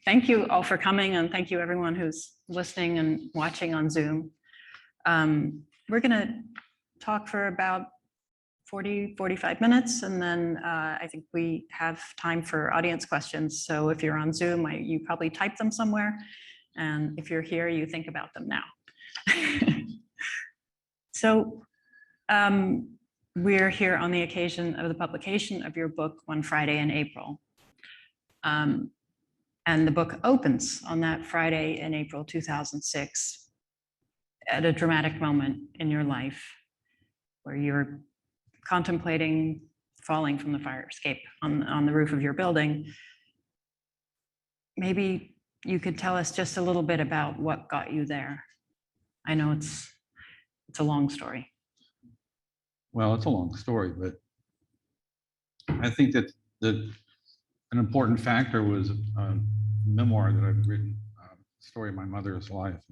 Thank you all for coming, and thank you everyone who's listening and watching on Zoom. We're going to talk for about 45 minutes, and then I think we have time for audience questions. So if you're on Zoom, you probably type them somewhere, and if you're here, you think about them now. So we're here on the occasion of the publication of your book, One Friday in April. And the book opens on that Friday in April 2006 at a dramatic moment in your life where you're contemplating falling from the fire escape on the roof of your building. Maybe you could tell us just a little bit about what got you there. I know it's a long story. Well, it's a long story, but I think that an important factor was a memoir that I've written, story of my mother's life.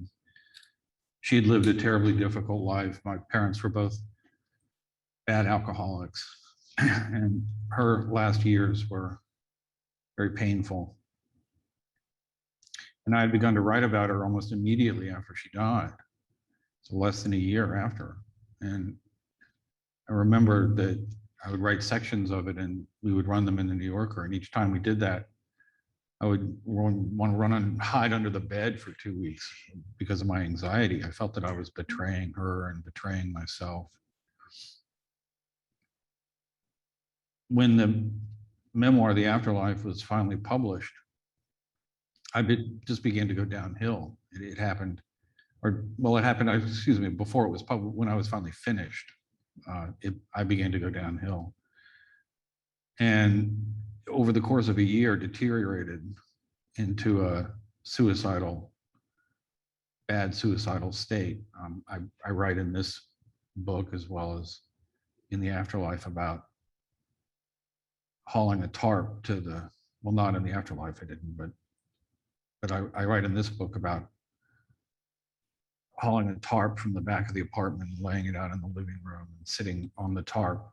She had lived a terribly difficult life. My parents were both bad alcoholics, and her last years were very painful. And I had begun to write about her almost immediately after she died, so less than a year after. And I remember that I would write sections of it and we would run them in the New Yorker. And each time we did that, I would want to run and hide under the bed for 2 weeks because of my anxiety. I felt that I was betraying her and betraying myself. When the memoir, The Afterlife, was finally published, just began to go downhill. It happened, before it was published, when I was finally finished. I began to go downhill, and over the course of a year deteriorated into a bad suicidal state. I write in this book, as well as in The Afterlife, about hauling a tarp to not in The Afterlife I didn't, but I write in this book about hauling a tarp from the back of the apartment, laying it out in the living room, and sitting on the tarp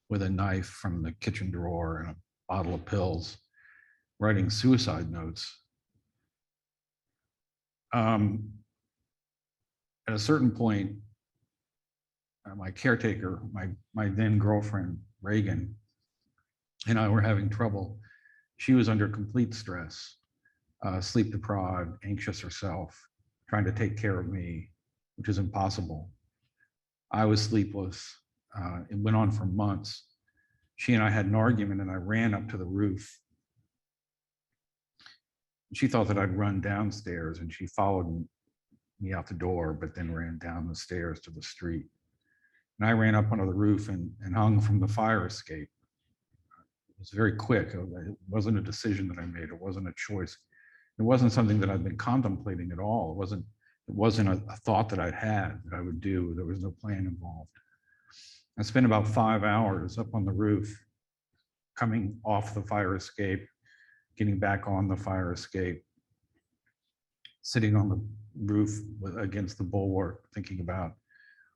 with a knife from the kitchen drawer and a bottle of pills, writing suicide notes. At a certain point, my caretaker, my then girlfriend, Reagan, and I were having trouble. She was under complete stress, sleep deprived, anxious herself, trying to take care of me, which is impossible. I was sleepless. It went on for months. She and I had an argument, and I ran up to the roof. She thought that I'd run downstairs, and she followed me out the door, but then ran down the stairs to the street. And I ran up onto the roof and hung from the fire escape. It was very quick. It wasn't a decision that I made. It wasn't a choice. It wasn't something that I'd been contemplating at all. It wasn't a thought that I'd had that I would do. There was no plan involved. I spent about 5 hours up on the roof, coming off the fire escape, getting back on the fire escape, sitting on the roof against the bulwark, thinking about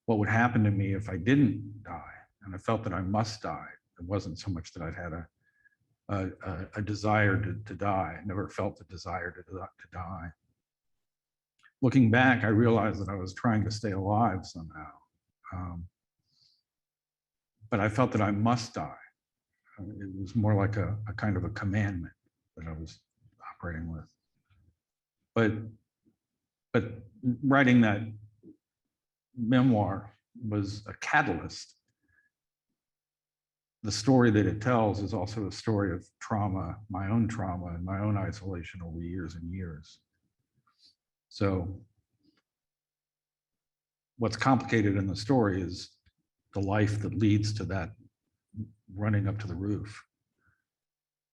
what would happen to me if I didn't die. And I felt that I must die. It wasn't so much that I'd had a desire to die. I never felt the desire to die. Looking back, I realized that I was trying to stay alive somehow. But I felt that I must die. It was more like a kind of a commandment that I was operating with. But writing that memoir was a catalyst. The story that it tells is also a story of trauma, my own trauma and my own isolation over years and years. So what's complicated in the story is the life that leads to that running up to the roof.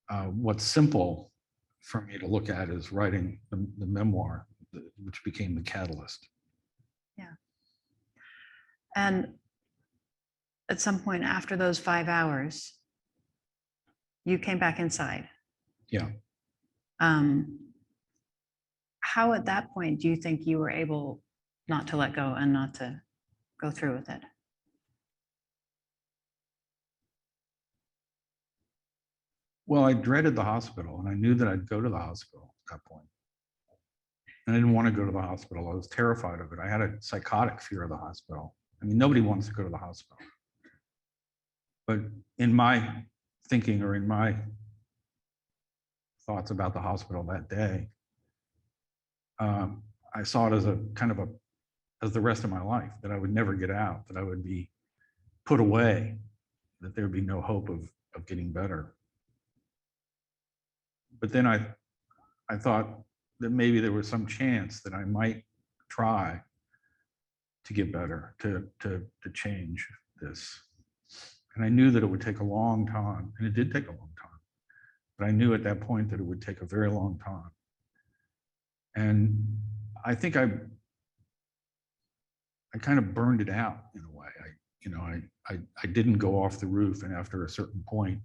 What's simple for me to look at is writing the memoir, which became the catalyst. Yeah. And at some point after those 5 hours, you came back inside. Yeah. How at that point do you think you were able not to let go and not to go through with it? Well, I dreaded the hospital, and I knew that I'd go to the hospital. that point. And I didn't want to go to the hospital. I was terrified of it. I had a psychotic fear of the hospital. I mean, nobody wants to go to the hospital. But in my thinking, or in my thoughts about the hospital that day, I saw it as a kind of as the rest of my life, that I would never get out, that I would be put away, that there would be no hope of getting better. But then I thought that maybe there was some chance that I might try to get better, to change this. And I knew that it would take a long time, and it did take a long time. But I knew at that point that it would take a very long time. And I think I kind of burned it out in a way. I didn't go off the roof, and after a certain point,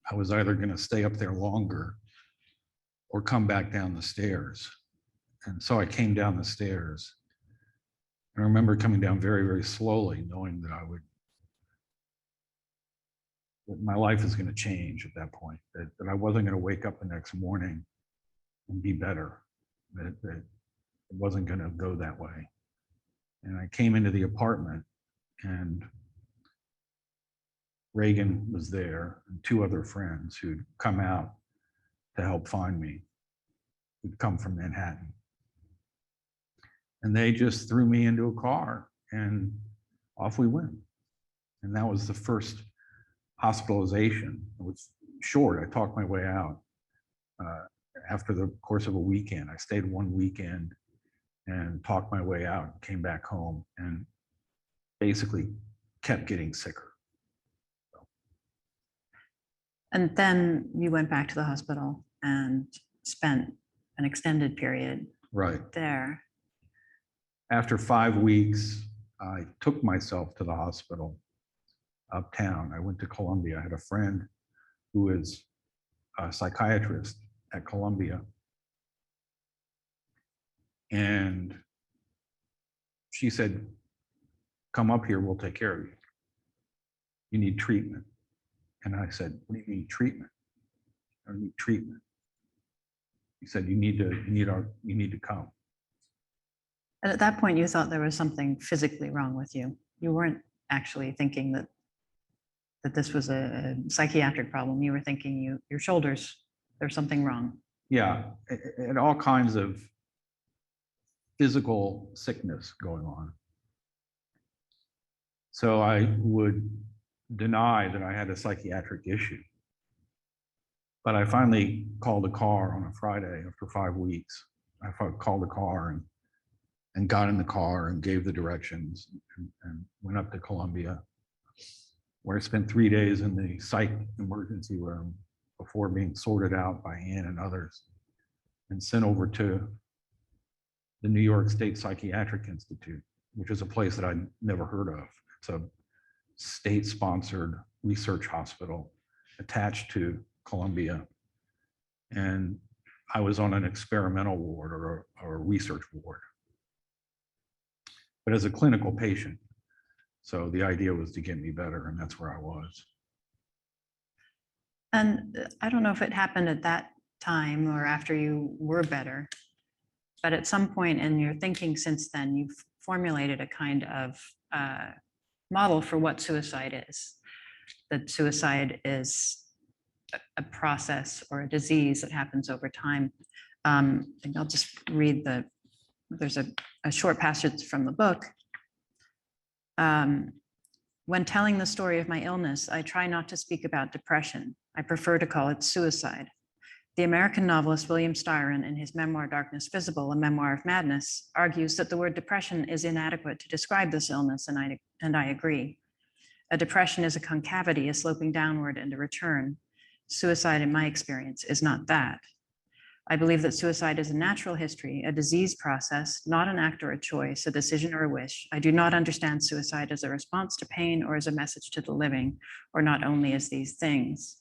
I was either going to stay up there longer or come back down the stairs. And so I came down the stairs. And I remember coming down very, very slowly, knowing that that my life is going to change at that point, that I wasn't going to wake up the next morning and be better, that it wasn't going to go that way. And I came into the apartment, and Reagan was there, and two other friends who'd come out to help find me, who'd come from Manhattan. And they just threw me into a car, and off we went. And that was the first hospitalization. It was short. I talked my way out. After the course of a weekend, I stayed one weekend and talked my way out, came back home, and basically kept getting sicker. And then you went back to the hospital and spent an extended period Right. there. After 5 weeks, I took myself to the hospital uptown. I went to Columbia. I had a friend who is a psychiatrist at Columbia. And she said, come up here, we'll take care of you. You need treatment. And I said, what do you mean treatment? I need treatment. He said, you need to come. And at that point, you thought there was something physically wrong with you. You weren't actually thinking that this was a psychiatric problem. You were thinking your shoulders, there's something wrong. Yeah, and all kinds of physical sickness going on. So I would deny that I had a psychiatric issue. But I finally called a car on a Friday after 5 weeks. I called a car and got in the car and gave the directions and went up to Columbia, where I spent 3 days in the psych emergency room before being sorted out by Ann and others and sent over to the New York State Psychiatric Institute, which is a place that I'd never heard of. It's a state-sponsored research hospital attached to Columbia. And I was on an experimental ward or a research ward, but as a clinical patient. So the idea was to get me better, and that's where I was. And I don't know if it happened at that time or after you were better, but at some point in your thinking since then, you've formulated a kind of model for what suicide is. That suicide is a process or a disease that happens over time. And I'll just read there's a short passage from the book. When telling the story of my illness, I try not to speak about depression. I prefer to call it suicide. The American novelist William Styron, in his memoir Darkness Visible, A Memoir of Madness, argues that the word depression is inadequate to describe this illness, and I agree. A depression is a concavity, a sloping downward and a return. Suicide, in my experience, is not that. I believe that suicide is a natural history, a disease process, not an act or a choice, a decision or a wish. I do not understand suicide as a response to pain or as a message to the living, or not only as these things.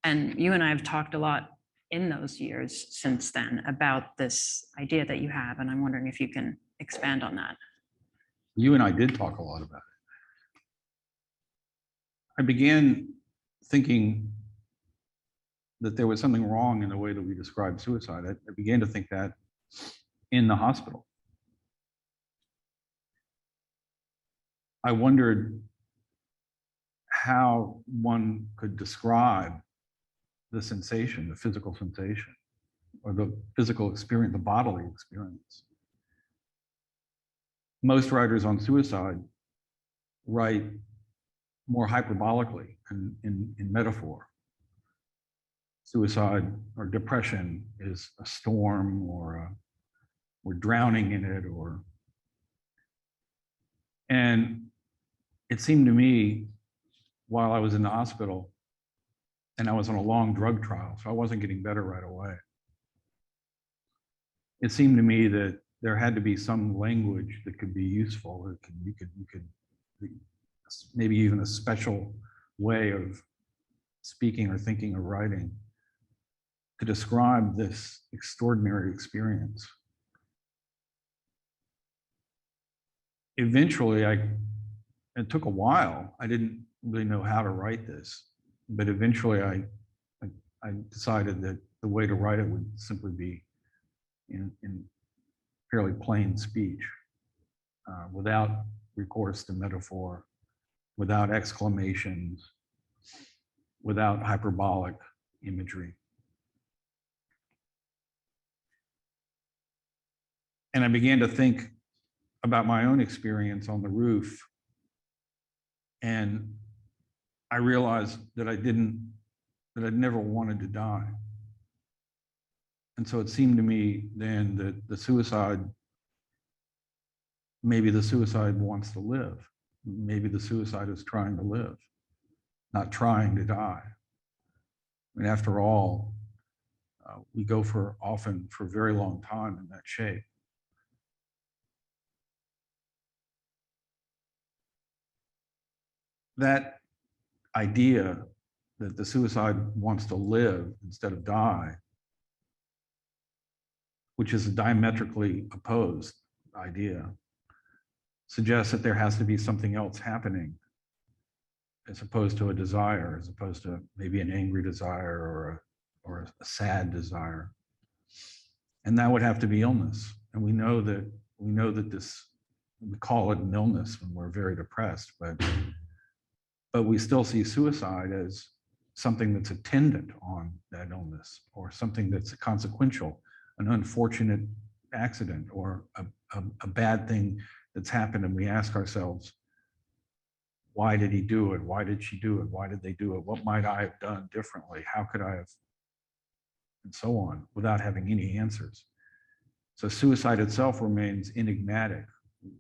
And you and I have talked a lot in those years since then about this idea that you have, and I'm wondering if you can expand on that. You and I did talk a lot about it. I began thinking that there was something wrong in the way that we described suicide. I began to think that in the hospital. I wondered how one could describe the sensation, the physical sensation, or the physical experience, the bodily experience. Most writers on suicide write more hyperbolically and in metaphor. Suicide or depression is a storm, or we're drowning in it, and it seemed to me while I was in the hospital, and I was on a long drug trial, so I wasn't getting better right away. It seemed to me that there had to be some language that could be useful. You could maybe even a special way of speaking or thinking or writing to describe this extraordinary experience. Eventually, it took a while. I didn't really know how to write this, but eventually I decided that the way to write it would simply be in fairly plain speech, without recourse to metaphor, without exclamations, without hyperbolic imagery. And I began to think about my own experience on the roof, and I realized that I'd never wanted to die. And so it seemed to me then that maybe the suicide wants to live. Maybe the suicide is trying to live, not trying to die. I mean, after all, we go often for a very long time in that shape. That idea that the suicide wants to live instead of die, which is a diametrically opposed idea, suggests that there has to be something else happening as opposed to a desire, as opposed to maybe an angry desire or a sad desire. And that would have to be illness. And we know that we call it an illness when we're very depressed, but we still see suicide as something that's attendant on that illness, or something that's consequential, an unfortunate accident, or a bad thing that's happened, and we ask ourselves, why did he do it? Why did she do it? Why did they do it? What might I have done differently? How could I have? And so on, without having any answers. So suicide itself remains enigmatic.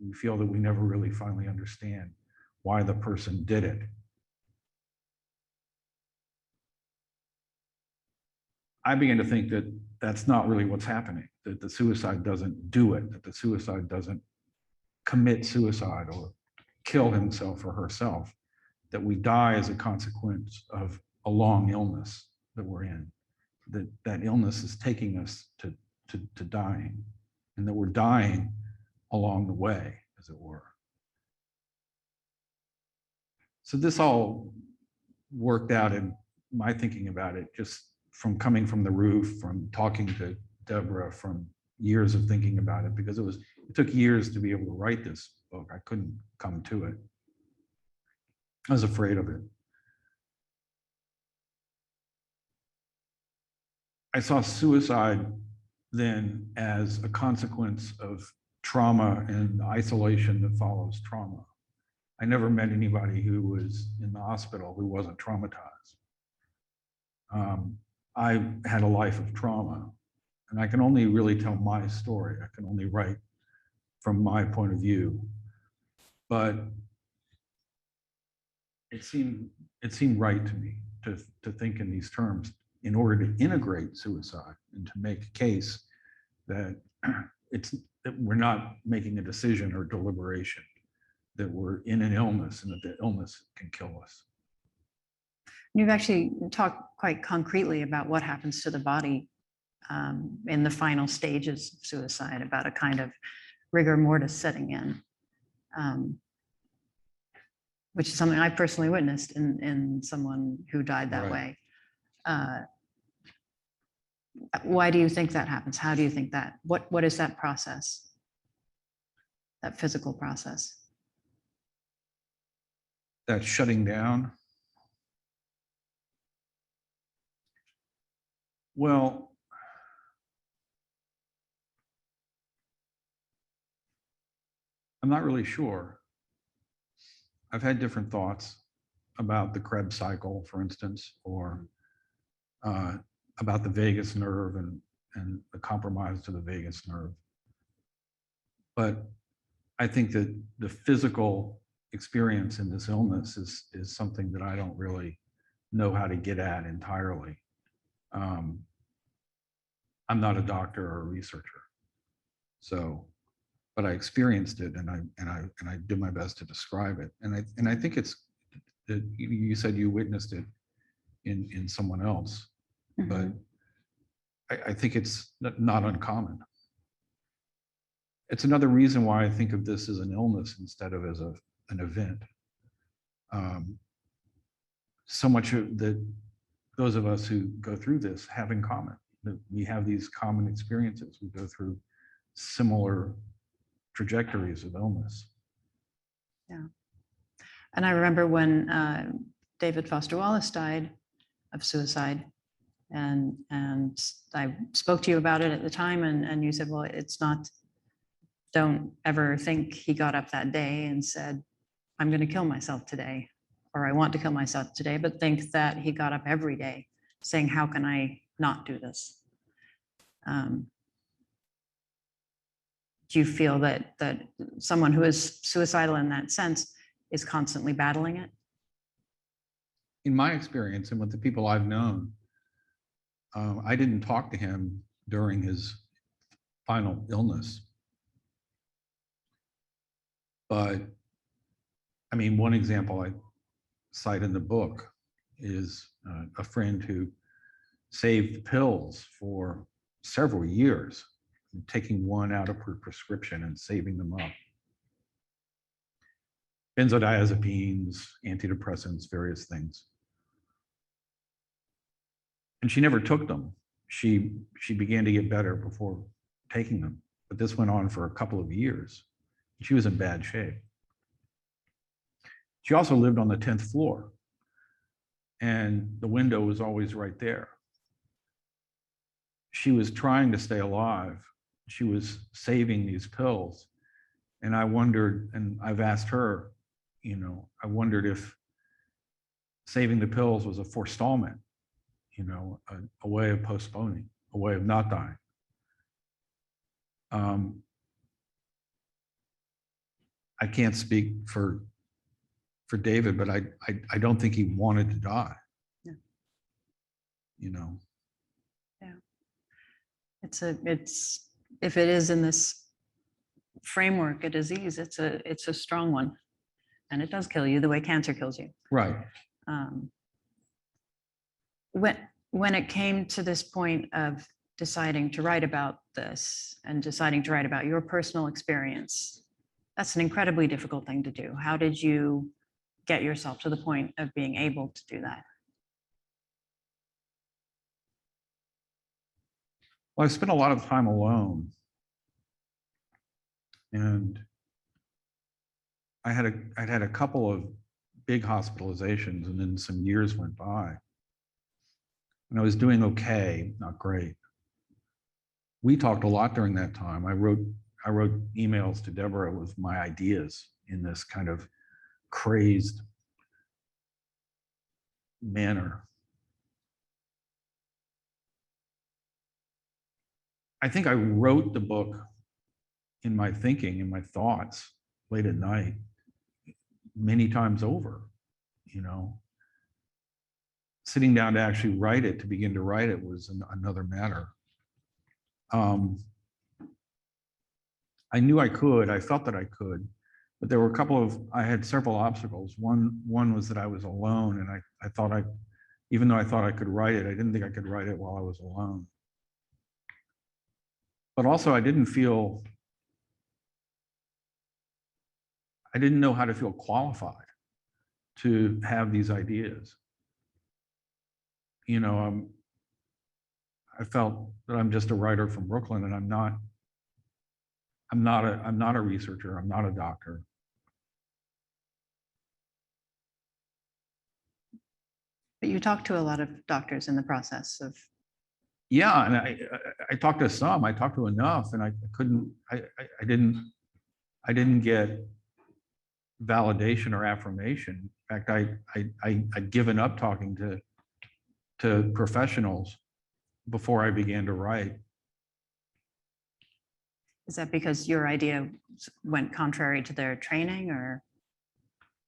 We feel that we never really finally understand why the person did it. I began to think that that's not really what's happening, that the suicide doesn't do it, that the suicide doesn't commit suicide or kill himself or herself, that we die as a consequence of a long illness that we're in, that illness is taking us to dying, and that we're dying along the way, as it were. So this all worked out in my thinking about it, just from coming from the roof, from talking to Deborah, from years of thinking about it, because it took years to be able to write this book. I couldn't come to it. I was afraid of it. I saw suicide then as a consequence of trauma and the isolation that follows trauma. I never met anybody who was in the hospital who wasn't traumatized. I had a life of trauma, and I can only really tell my story. I can only write from my point of view. But it seemed right to me to think in these terms in order to integrate suicide and to make a case that that we're not making a decision or deliberation, that we're in an illness and that the illness can kill us. You've actually talked quite concretely about what happens to the body in the final stages of suicide, about a kind of rigor mortis setting in, which is something I personally witnessed in someone who died that way. Why do you think that happens? How do you think that? What is that process? That physical process? That shutting down. Well, I'm not really sure. I've had different thoughts about the Krebs cycle, for instance, or about the vagus nerve and the compromise to the vagus nerve. But I think that the physical experience in this illness is something that I don't really know how to get at entirely. I'm not a doctor or a researcher, so, but I experienced it, and I do my best to describe it. And I think it's that you said you witnessed it in someone else, but I think it's not uncommon. It's another reason why I think of this as an illness instead of as an event. So much of that those of us who go through this have in common. That we have these common experiences. We go through similar trajectories of illness. Yeah. And I remember when David Foster Wallace died of suicide, and I spoke to you about it at the time, and you said, well, it's not, don't ever think he got up that day and said, I'm going to kill myself today, or I want to kill myself today, but think that he got up every day saying, how can I not do this? Do you feel that someone who is suicidal in that sense is constantly battling it? In my experience and with the people I've known, I didn't talk to him during his final illness. But I mean, one example I cite in the book is a friend who saved pills for several years, taking one out of her prescription and saving them up. Benzodiazepines, antidepressants, various things. And she never took them. She began to get better before taking them, but this went on for a couple of years. She was in bad shape. She also lived on the 10th floor, and the window was always right there. She was trying to stay alive. She was saving these pills. And I wondered, and I've asked her, you know, I wondered if saving the pills was a forestallment, you know, a way of postponing, a way of not dying. I can't speak for David, but I don't think he wanted to die. Yeah. You know. Yeah. It's if it is in this framework, a disease, it's a strong one, and it does kill you the way cancer kills you. Right. When it came to this point of deciding to write about this and deciding to write about your personal experience, that's an incredibly difficult thing to do. How did you get yourself to the point of being able to do that? Well, I spent a lot of time alone, and I'd had a couple of big hospitalizations, and then some years went by, and I was doing okay, not great. We talked a lot during that time. I wrote emails to Deborah with my ideas in this kind of crazed manner. I think I wrote the book in my thinking, in my thoughts, late at night, many times over, you know. Sitting down to actually write it, to begin to write it, was another matter. I knew I could, I felt that I could, but there were I had several obstacles. One was that I was alone, and I thought even though I thought I could write it, I didn't think I could write it while I was alone. But also I didn't know how to feel qualified to have these ideas. You know, I felt that I'm just a writer from Brooklyn, and I'm not a researcher. I'm not a doctor. But you talked to a lot of doctors in the process of, Yeah, and I talked to some. I talked to enough, and I couldn't. I didn't get validation or affirmation. In fact, I'd given up talking to professionals before I began to write. is that because your idea went contrary to their training, or?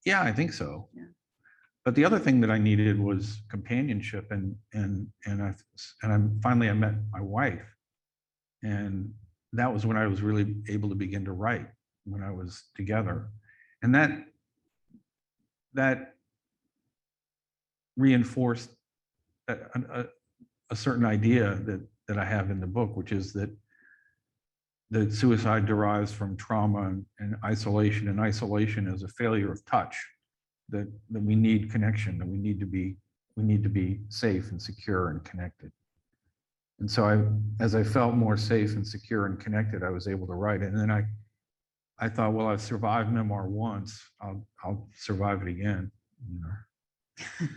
Yeah, I think so. Yeah. But the other thing that I needed was companionship, and finally I met my wife, and that was when I was really able to begin to write, when I was together, and that reinforced a certain idea that I have in the book, which is that suicide derives from trauma and isolation is a failure of touch. That we need connection, that we need to be safe and secure and connected. And so as I felt more safe and secure and connected, I was able to write it. And then I thought, well, I've survived memoir once, I'll survive it again. You know?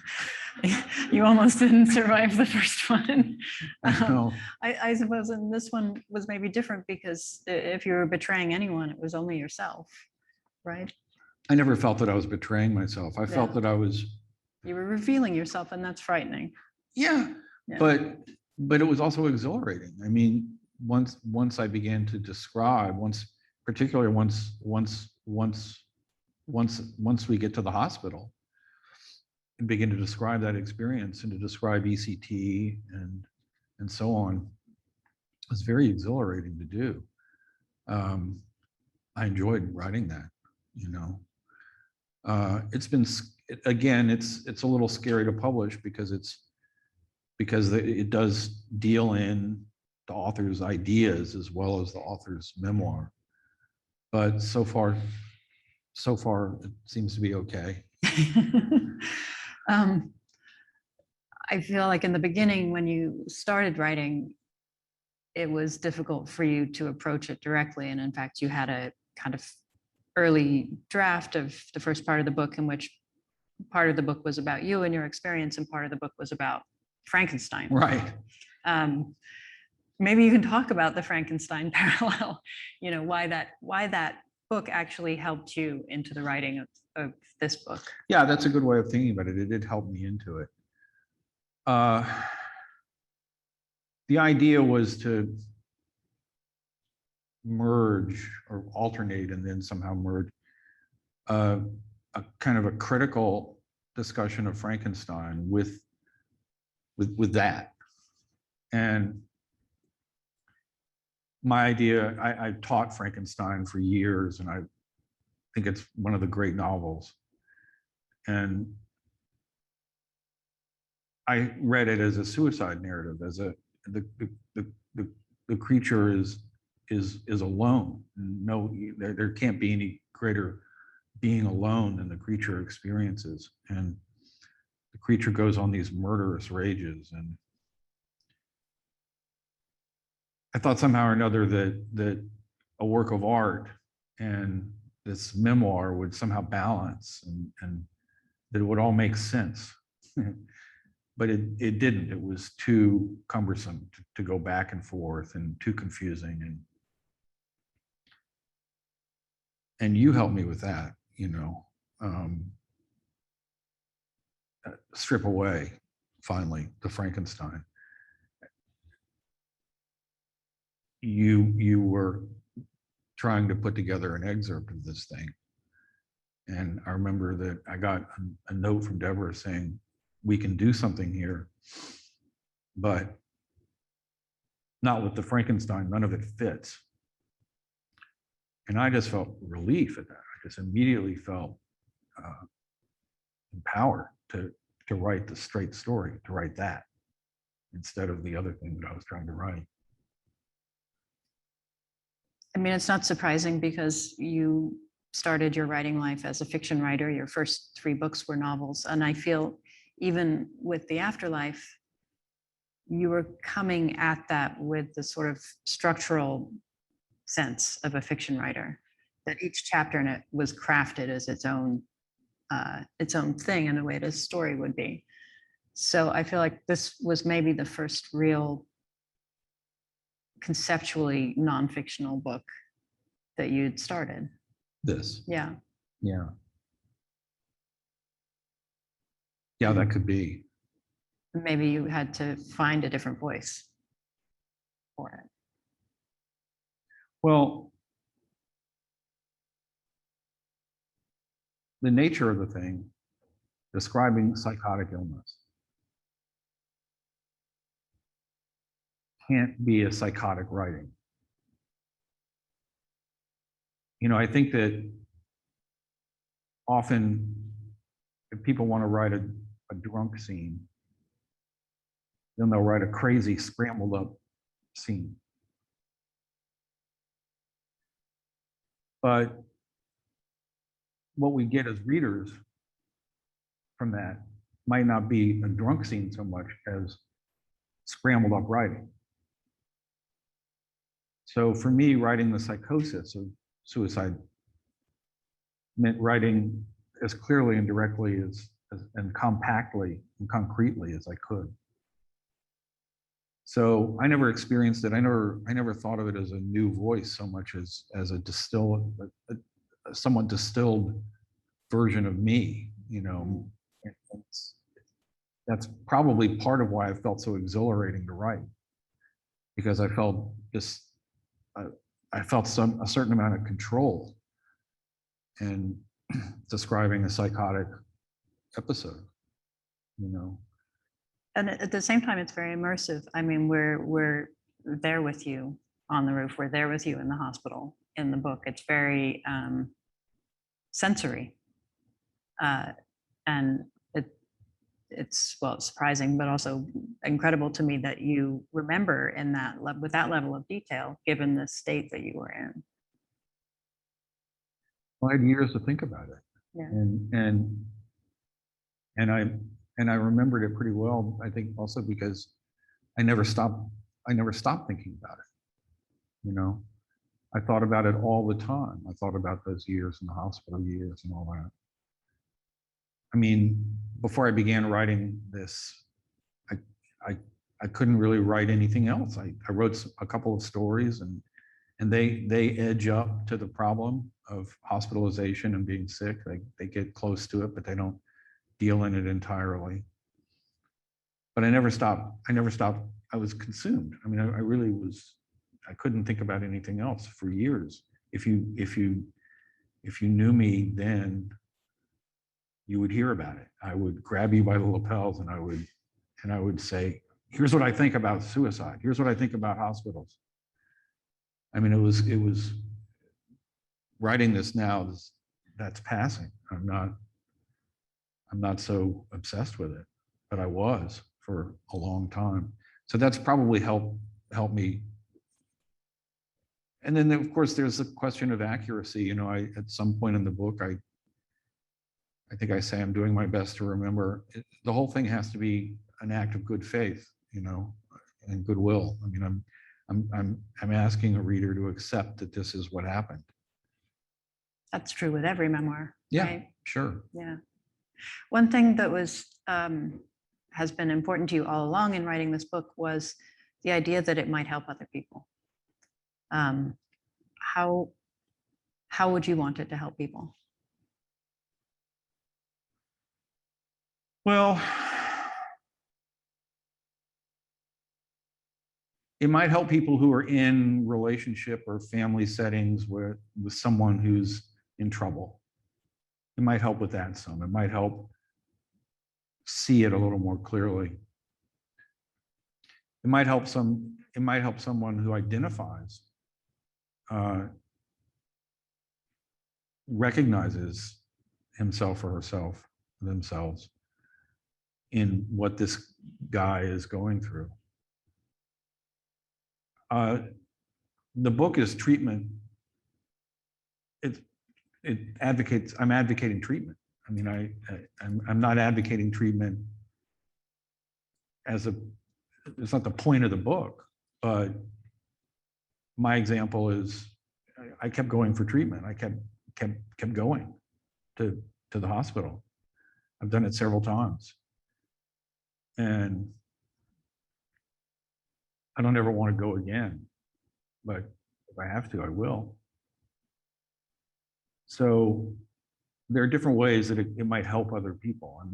You almost didn't survive the first one. I know. I suppose, and this one was maybe different because if you were betraying anyone, it was only yourself, right? I never felt that I was betraying myself. I felt Yeah. that I was. You were revealing yourself, and that's frightening. Yeah, Yeah. but it was also exhilarating. I mean, once I began to describe, particularly once we get to the hospital and begin to describe that experience and to describe ECT and so on, it was very exhilarating to do. I enjoyed writing that, you know. It's been, again, it's a little scary to publish because it does deal in the author's ideas as well as the author's memoir. But so far it seems to be okay. I feel like in the beginning, when you started writing, it was difficult for you to approach it directly. And in fact, you had a kind of early draft of the first part of the book, in which part of the book was about you and your experience, and part of the book was about Frankenstein. Right. Maybe you can talk about the Frankenstein parallel, you know, why that book actually helped you into the writing of this book. Yeah, that's a good way of thinking about it. It did help me into it. The idea was to merge or alternate and then somehow merge a kind of a critical discussion of Frankenstein with that. And my idea, I taught Frankenstein for years, and I think it's one of the great novels. And I read it as a suicide narrative, as the creature is alone. No, there can't be any greater being alone than the creature experiences. And the creature goes on these murderous rages. And I thought somehow or another that a work of art and this memoir would somehow balance, and that it would all make sense. But it didn't. It was too cumbersome to go back and forth, and too confusing. And you helped me with that, you know, strip away finally the Frankenstein. You were trying to put together an excerpt of this thing. And I remember that I got a note from Deborah saying, we can do something here, but not with the Frankenstein, none of it fits. And I just felt relief at that. I just immediately felt empowered to write the straight story, to write that, instead of the other thing that I was trying to write. I mean, it's not surprising because you started your writing life as a fiction writer. Your first 3 books were novels. And I feel even with The Afterlife, you were coming at that with the sort of structural sense of a fiction writer, that each chapter in it was crafted as its own thing in the way this story would be. So I feel like this was maybe the first real conceptually non-fictional book that you'd started. This, Yeah. yeah. Yeah, that could be. Maybe you had to find a different voice for it. Well, the nature of the thing, describing psychotic illness, can't be a psychotic writing. You know, I think that often if people want to write a drunk scene, then they'll write a crazy, scrambled up scene. But what we get as readers from that might not be a drunk scene so much as scrambled up writing. So for me, writing the psychosis of suicide meant writing as clearly and directly and compactly and concretely as I could. So I never experienced it. I never thought of it as a new voice so much as a somewhat distilled version of me, you know. That's probably part of why I felt so exhilarating to write, because I felt I felt a certain amount of control in describing a psychotic episode, you know. And at the same time, it's very immersive. I mean, we're there with you on the roof. We're there with you in the hospital. In the book, it's very sensory, and it's well, surprising, but also incredible to me that you remember in that with that level of detail, given the state that you were in. Well, I had years to think about it, Yeah. and I remembered it pretty well. I think also because I never stopped thinking about it. You know, I thought about it all the time. I thought about those years in the hospital years and all that. I mean, before I began writing this, I couldn't really write anything else. I wrote a couple of stories, and they edge up to the problem of hospitalization and being sick. They get close to it, but they don't deal in it entirely. But I never stopped. I was consumed. I mean, I really was. I couldn't think about anything else for years. If you knew me then, you would hear about it. I would grab you by the lapels and I would say, here's what I think about suicide. Here's what I think about hospitals. I mean, it was writing this now, that's passing. I'm not so obsessed with it, but I was for a long time. So that's probably helped me. And then of course there's the question of accuracy. You know, at some point in the book, I think I say I'm doing my best to remember. The whole thing has to be an act of good faith, you know, and goodwill. I mean, I'm asking a reader to accept that this is what happened. That's true with every memoir. Yeah, right? sure. Yeah. One thing that was has been important to you all along in writing this book was the idea that it might help other people. How would you want it to help people? Well, it might help people who are in relationship or family settings with someone who's in trouble. It might help with that some. It might help see it a little more clearly. It might help someone who identifies, recognizes himself or herself, themselves, in what this guy is going through. The book is treatment. I'm advocating treatment. I mean, I'm not advocating treatment as it's not the point of the book, but my example is I kept going for treatment. I kept going to the hospital. I've done it several times. And I don't ever want to go again, but if I have to, I will. So there are different ways that it might help other people. I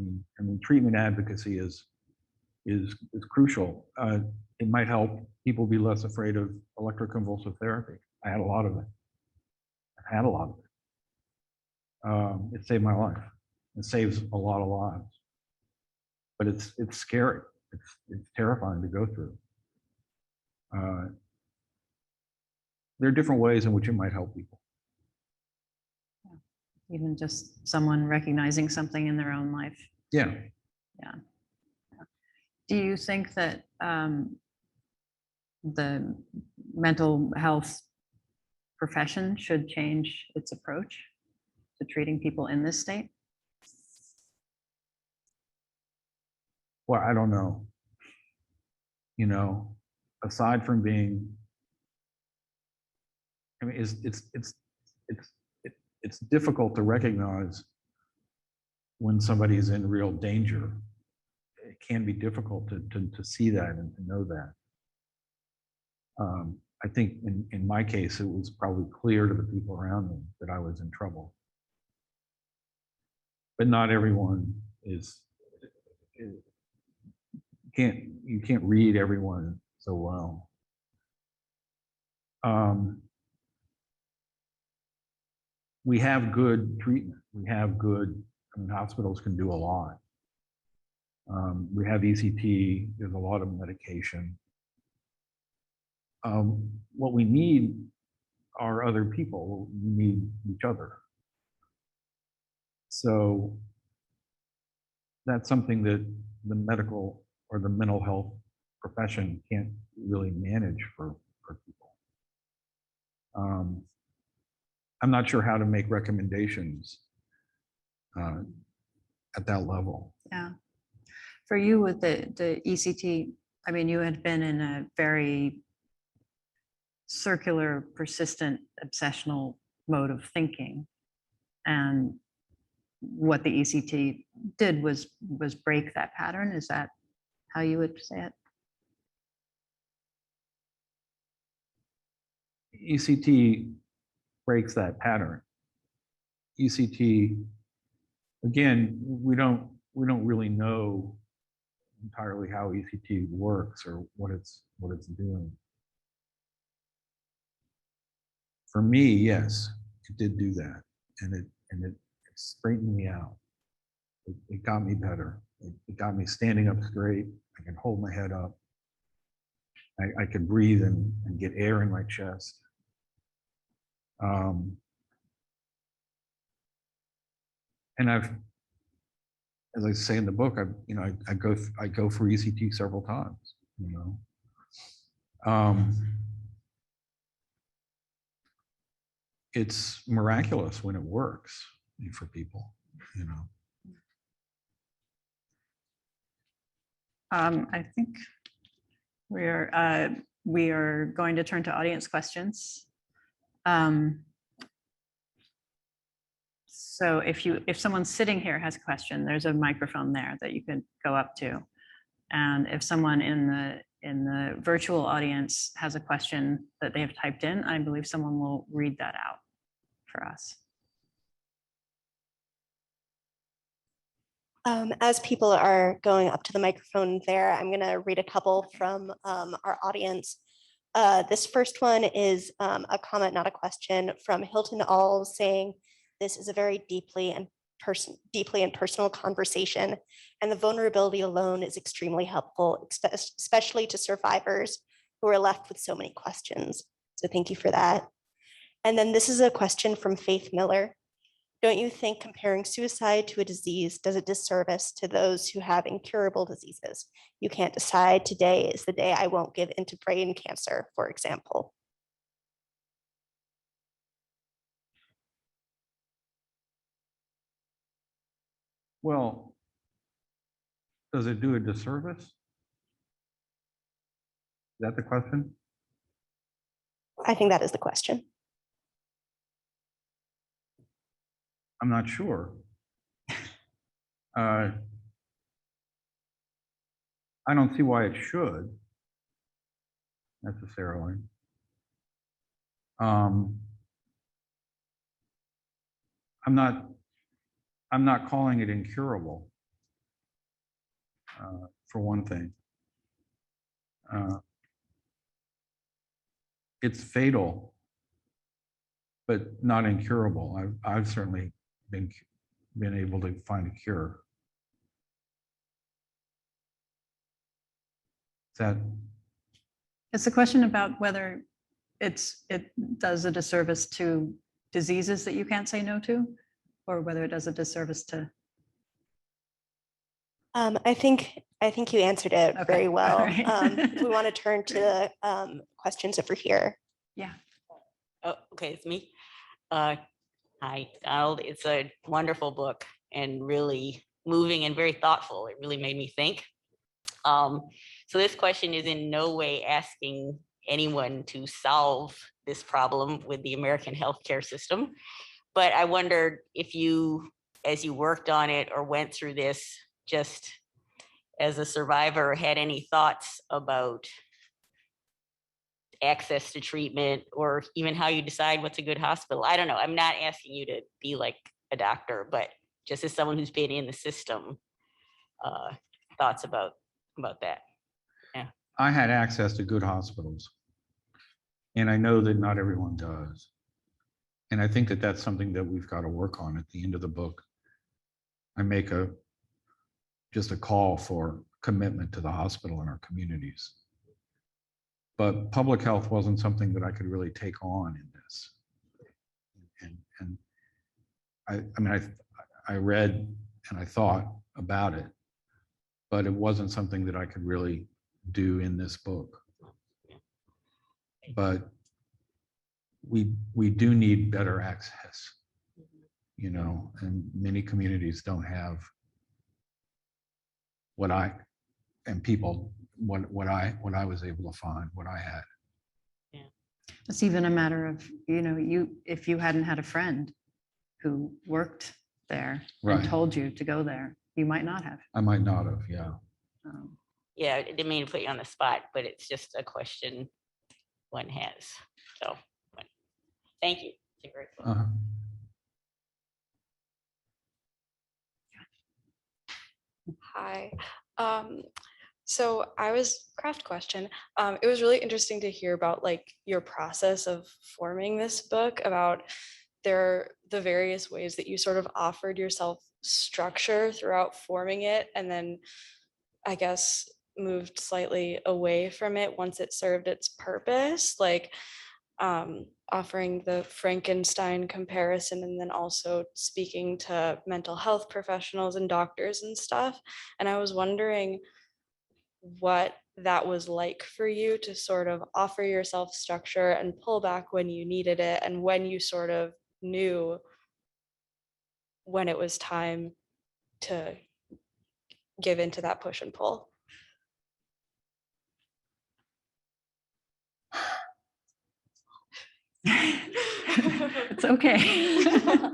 mean, treatment advocacy is crucial. It might help people be less afraid of electroconvulsive therapy. I had a lot of it. I've had a lot of it. It saved my life. It saves a lot of lives. But it's scary. It's terrifying to go through. There are different ways in which it might help people. Even just someone recognizing something in their own life. Yeah. Yeah. Do you think that the mental health profession should change its approach to treating people in this state? Well, I don't know. You know, aside from being, I mean, it's difficult to recognize when somebody's in real danger. It can be difficult to see that and to know that. I think in my case, it was probably clear to the people around me that I was in trouble. But not everyone is, you can't read everyone so well. We have good treatment. We have good, I mean, hospitals can do a lot. We have ECT, there's a lot of medication. What we need are other people. We need each other. So that's something that the medical or the mental health profession can't really manage for people. I'm not sure how to make recommendations at that level. Yeah. For you with the ECT, I mean, you had been in a very circular, persistent, obsessional mode of thinking. And what the ECT did was break that pattern. Is that how you would say it? ECT breaks that pattern. ECT, again, we don't really know entirely how ECT works or what it's doing. For me, yes, it did do that, and it straightened me out. It got me better. It got me standing up straight. I can hold my head up. I could breathe and get air in my chest. And as I say in the book, I go for ECT several times. It's miraculous when it works for people. I think we are going to turn to audience questions. So if someone sitting here has a question, there's a microphone there that you could go up to. And if someone in the virtual audience has a question that they have typed in, I believe someone will read that out for us. As people are going up to the microphone there, I'm going to read a couple from our audience. This first one is a comment, not a question, from Hilton Alls saying, "This is a very deeply and personal conversation, and the vulnerability alone is extremely helpful, especially to survivors who are left with so many questions." So thank you for that. And then this is a question from Faith Miller. "Don't you think comparing suicide to a disease does a disservice to those who have incurable diseases? You can't decide today is the day I won't give into brain cancer, for example." Well, does it do a disservice? that the question? I think that is the question. I'm not sure. I don't see why it should necessarily. I'm not calling it incurable, for one thing. It's fatal, but not incurable. I've certainly been able to find a cure. Is that? It's a question about whether it does a disservice to diseases that you can't say no to, or whether it does a disservice to. I think you answered it Okay, very well. all right. We want to turn to the questions over here. Yeah. Oh, okay, it's me. Hi, Donald. It's a wonderful book and really moving and very thoughtful. It really made me think. So this question is in no way asking anyone to solve this problem with the American healthcare system, but I wondered if you, as you worked on it or went through this, just as a survivor, had any thoughts about access to treatment or even how you decide what's a good hospital. I don't know. I'm not asking you to be like a doctor, but just as someone who's been in the system, thoughts about that. Yeah. I had access to good hospitals, and I know that not everyone does. And I think that that's something that we've got to work on. At the end of the book, I make just a call for commitment to the hospital in our communities. But public health wasn't something that I could really take on in this. And I mean, I read and I thought about it, but it wasn't something that I could really do in this book. But we do need better access, you know, and many communities don't have what I was able to find, what I had. It's even a matter of, you know, if you hadn't had a friend who worked there Right. and told you to go there, you might not have. I might not have, yeah. Yeah, I didn't mean to put you on the spot, but it's just a question one has. So, thank you. It's a great book. Uh-huh. Hi. So I was craft question. It was really interesting to hear about like your process of forming this book, about the various ways that you sort of offered yourself structure throughout forming it, and then I guess moved slightly away from it once it served its purpose, like offering the Frankenstein comparison, and then also speaking to mental health professionals and doctors and stuff. And I was wondering what that was like for you to sort of offer yourself structure and pull back when you needed it, and when you sort of knew when it was time to give into that push and pull. It's okay.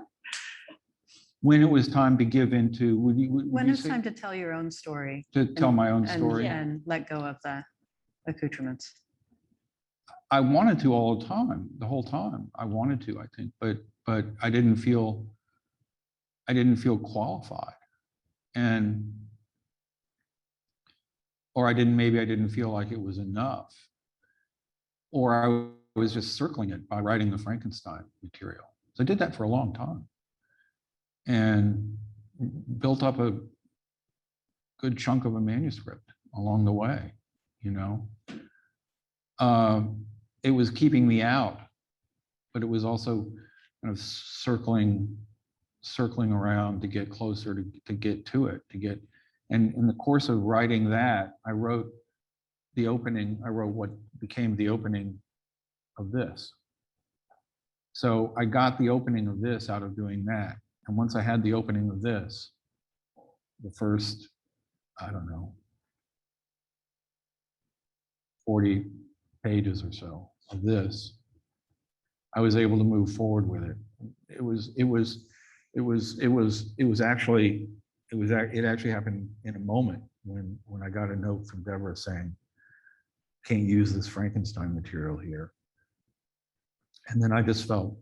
When it was time to give into, When it's time to tell your own story. to tell my own and- story. And let go of the accoutrements. I wanted to all the time, the whole time. I wanted to, I think, but I didn't feel qualified. Or maybe I didn't feel like it was enough. Or I was just circling it by writing the Frankenstein material. So I did that for a long time and built up a good chunk of a manuscript along the way, you know. It was keeping me out, but it was also kind of circling around to get closer, to get to it, and in the course of writing that, I wrote what became the opening of this. So I got the opening of this out of doing that. And once I had the opening of this, the first, I don't know, 40 pages or so of this, I was able to move forward with it. It actually happened in a moment when I got a note from Deborah saying, can't use this Frankenstein material here. And then I just felt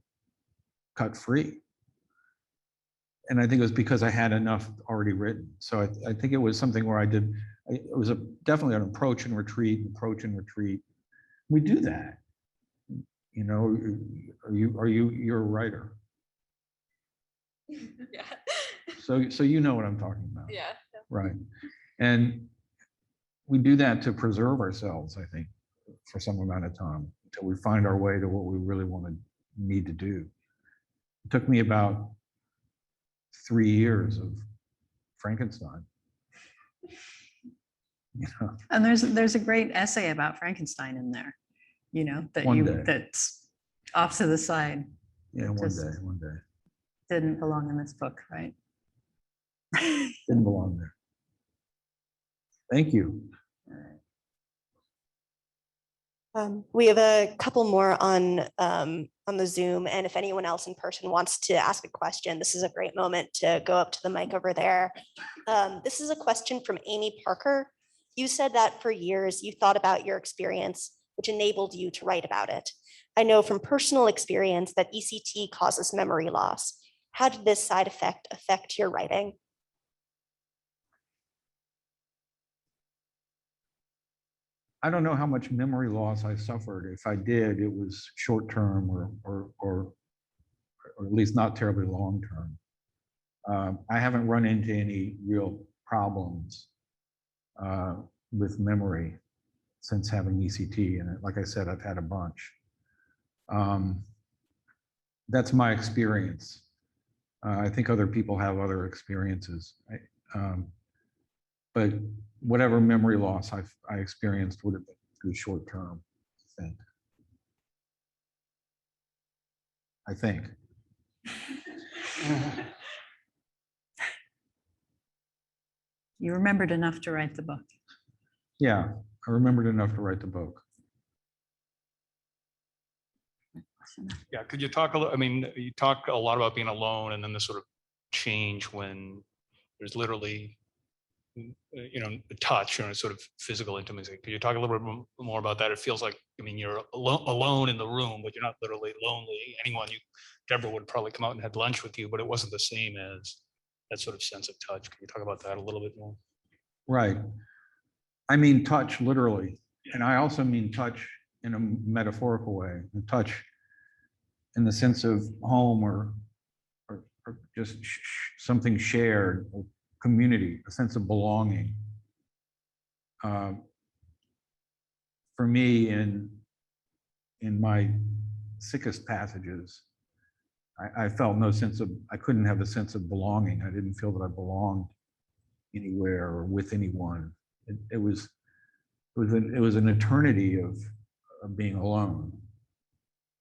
cut free. And I think it was because I had enough already written. So I think it was something where it was definitely an approach and retreat. We do that. You know, you're a writer. Yeah. So you know what I'm talking about. Yeah. Right. And we do that to preserve ourselves, I think, for some amount of time until we find our way to what we really need to do. It took me about 3 years of Frankenstein. You know, And there's a great essay about Frankenstein in there, you know, One day. that's off to the side. yeah, Just- one day. Didn't belong in this book, right? Didn't belong there. Thank you. We have a couple more on the Zoom, and if anyone else in person wants to ask a question, this is a great moment to go up to the mic over there. This is a question from Amy Parker. You said that for years you thought about your experience, which enabled you to write about it. I know from personal experience that ECT causes memory loss. How did this side effect affect your writing? I don't know how much memory loss I suffered. If I did, it was short term or at least not terribly long term. I haven't run into any real problems with memory since having ECT. And like I said, I've had a bunch. That's my experience. I think other people have other experiences. But whatever memory loss I experienced would have been through short term, I think. You remembered enough to write the book. Yeah, I remembered enough to write the book. Yeah, could you talk a little, I mean, you talk a lot about being alone and then the sort of change when there's literally, you know, touch or sort of physical intimacy. Could you talk a little bit more about that? It feels like, I mean, you're alone in the room, but you're not literally lonely. Deborah would probably come out and had lunch with you, but it wasn't the same as that sort of sense of touch. Can you talk about that a little bit more? Right. I mean touch literally. And I also mean touch in a metaphorical way. Touch in the sense of home or just something shared, or community, a sense of belonging. For me, in my sickest passages, I felt no sense of, I couldn't have a sense of belonging. I didn't feel that I belonged anywhere or with anyone. It was an eternity of being alone.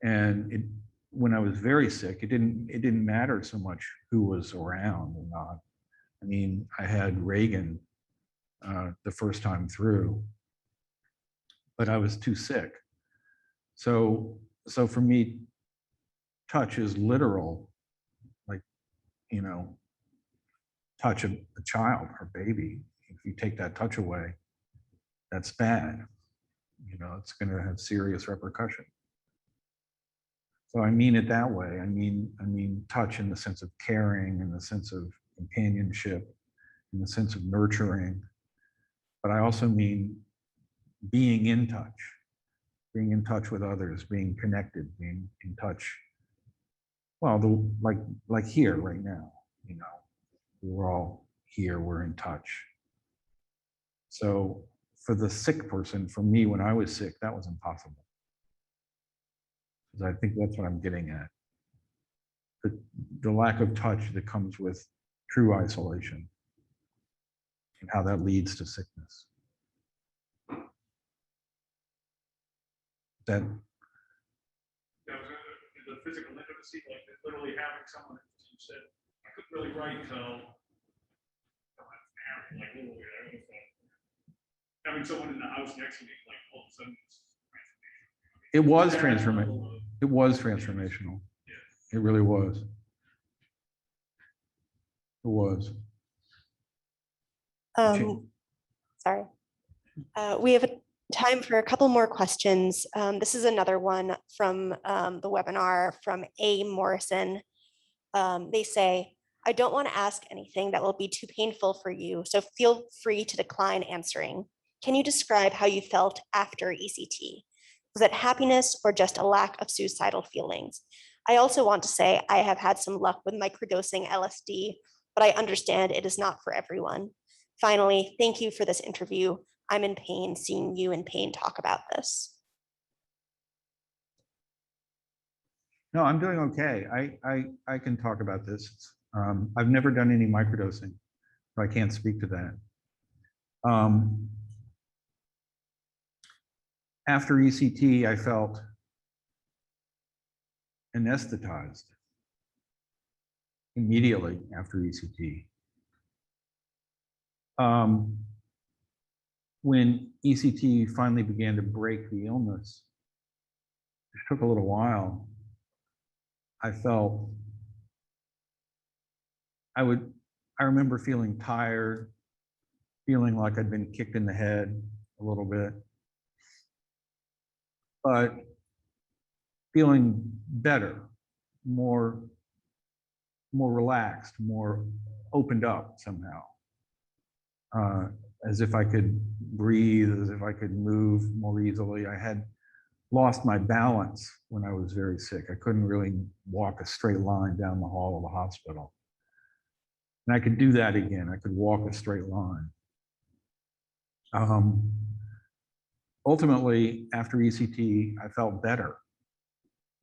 And when I was very sick, it didn't matter so much who was around or not. I mean, I had Reagan the first time through, but I was too sick. So for me, touch is literal, like, you know, touch a child or baby. If you take that touch away, that's bad. You know, it's going to have serious repercussion. So I mean it that way. I mean touch in the sense of caring, in the sense of companionship, in the sense of nurturing. But I also mean being in touch with others, being connected, being in touch. Well, like here right now, you know, we're all here, we're in touch. So for the sick person, for me, when I was sick, that was impossible. Because I think that's what I'm getting at. The lack of touch that comes with true isolation and how that leads to sickness. That the physical intimacy, like literally having someone, as you said, I couldn't really write until like literally, having someone in the house next to me, like all of a sudden it's It was transformational. It was transformational. It really was. It was. Sorry. We have time for a couple more questions. This is another one from the webinar from A. Morrison. They say, I don't want to ask anything that will be too painful for you, so feel free to decline answering. Can you describe how you felt after ECT? Was it happiness or just a lack of suicidal feelings? I also want to say I have had some luck with microdosing LSD, but I understand it is not for everyone. Finally, thank you for this interview. I'm in pain seeing you in pain talk about this. No, I'm doing okay. I can talk about this. I've never done any microdosing, so I can't speak to that. After ECT, I felt anesthetized immediately after ECT. When ECT finally began to break the illness, it took a little while. I remember feeling tired, feeling like I'd been kicked in the head a little bit, but feeling better, more relaxed, more opened up somehow. As if I could breathe, as if I could move more easily. I had lost my balance when I was very sick. I couldn't really walk a straight line down the hall of the hospital. And I could do that again. I could walk a straight line. Ultimately, after ECT, I felt better.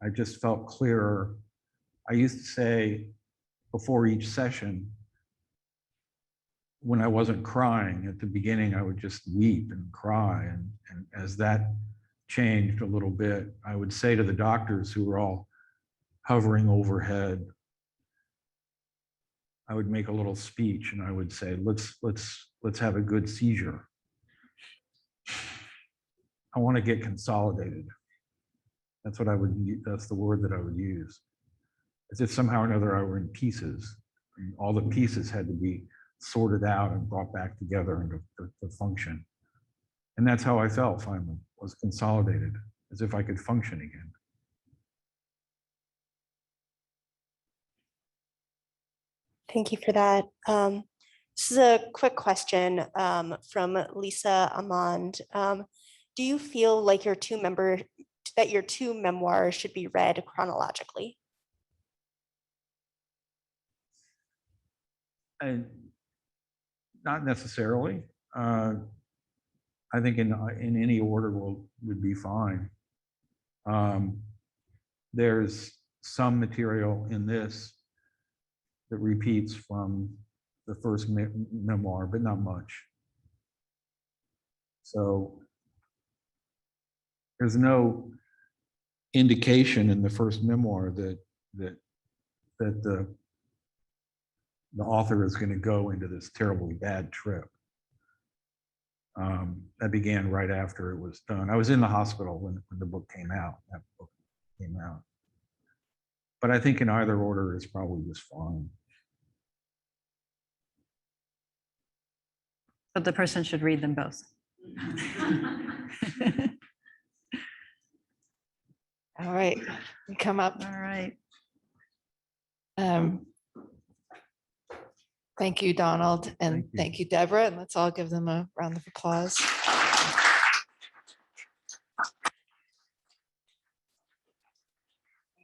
I just felt clearer. I used to say before each session, when I wasn't crying at the beginning, I would just weep and cry. And as that changed a little bit, I would say to the doctors who were all hovering overhead, I would make a little speech and I would say, let's have a good seizure. I want to get consolidated. That's what I would, that's the word that I would use. As if somehow or another I were in pieces. And all the pieces had to be sorted out and brought back together and to function. And that's how I felt finally, was consolidated, as if I could function again. Thank you for that. This is a quick question from Lisa Amand. Do you feel like your two memoirs should be read chronologically? And not necessarily. I think in any order would be fine. There's some material in this that repeats from the first memoir, but not much. So there's no indication in the first memoir that the author is going to go into this terribly bad trip. That began right after it was done. I was in the hospital when the book came out. That book came out. But I think in either order is probably just fine. But the person should read them both. All right, we come up. All right. Thank you, Donald, and thank you, Deborah, and let's all give them a round of applause.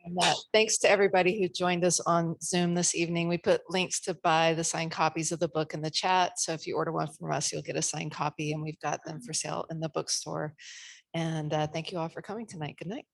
And thanks to everybody who joined us on Zoom this evening. We put links to buy the signed copies of the book in the chat. So if you order one from us, you'll get a signed copy, and we've got them for sale in the bookstore. And thank you all for coming tonight. Good night.